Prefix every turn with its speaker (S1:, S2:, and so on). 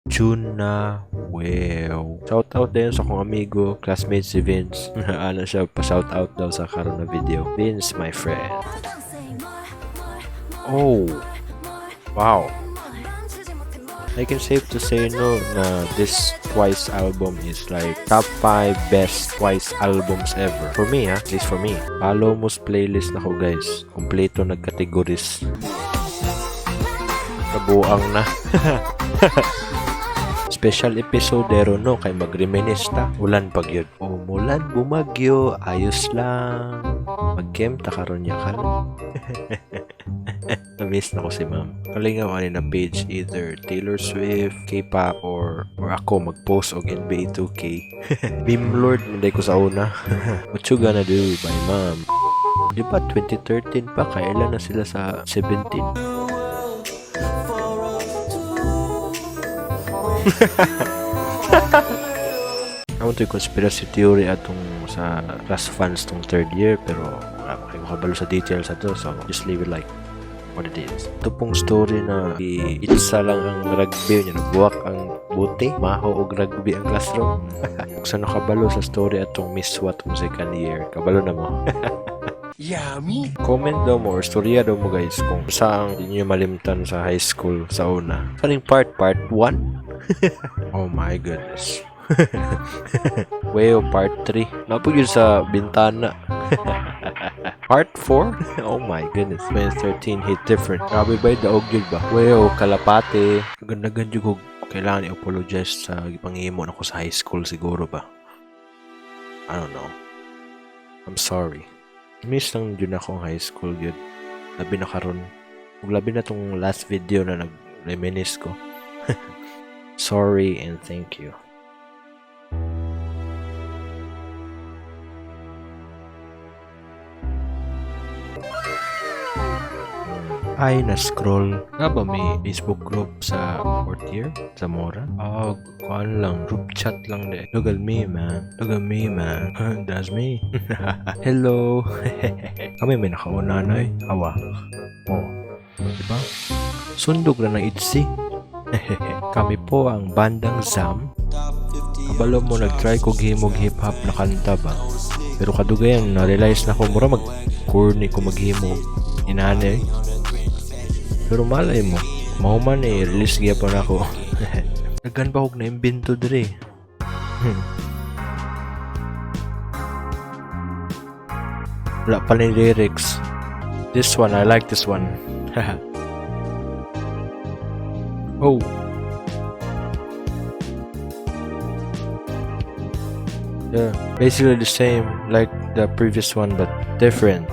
S1: Juna Wow. Shoutout din sa akong amigo, classmate si Vince. Ano siya, pa-shoutout daw sa karon na video. Vince, my friend. Oh, wow. I can safe to say no na this Twice album is like top 5 best Twice albums ever. For me at least for me. Follow mo sa playlist na ko guys. Kompleto nag-categories. Kabuang na. Special episode no kay magreminista. Ulan pagyod. Umulan, bumagyo, ayos lang. Mag-game ta karon yakal. Na-miss na ko si ma'am. Kalingaw ani na page either Taylor Swift, K-pop or ako mag-post og NBA 2K. Beam Lord munday ko sa una. What you gonna do by ma'am? Di ba 2013 pa? Kailan na sila sa 17? Ako ito yung conspiracy theory atong sa class fans tong third year pero wala pa kayo makabalo sa details ato so just leave it like what it is. Ito pong story na isa lang ang rugby niya nagbuwak ang buti maho og rugby ang classroom. Kung nakabalo sa story atong Miss What tong second year kabalo na mo. Yummy! Comment daw mo or storya daw mo guys kung saan hindi nyo malimtan sa high school sa una. Kaling part 1? Oh my goodness. Weo part 3. Napag yun sa bintana. Part 4? Oh my goodness. 2013 hit different. Grabe ba yung daog yun ba? Weo, kalapate. Ganda-ganda ko kailangan i-apologize sa pangihimo na ko sa high school siguro ba? I don't know. I'm sorry. Miss lang yun akong high school yun. Labi na karon. Labi na tong last video na nag-reminisce ko. Sorry and thank you. Ay, na-scroll. Nga ba may Facebook group sa 4th year? Sa Mora? Oh, kuhaan lang. Group chat lang de. Look at me, man. Look at me, man. That's me. Hello. Kami may nakauna na eh. Awa. Oh. Diba? Sundog na ng itsi. Kami po ang bandang Zam. Kabalo mo nag-try ko himog hip-hop na kanta ba? Pero kadugayan, na-realize na ko mura mag-corny ko maghimog. Inanay. Pero malay mo, mahuman eh, release gyapon ako. Naggan ba kog na-imbento dire? Wala pa ni lyrics. This one, I like this one. Oh. Yeah, basically the same like the previous one but different.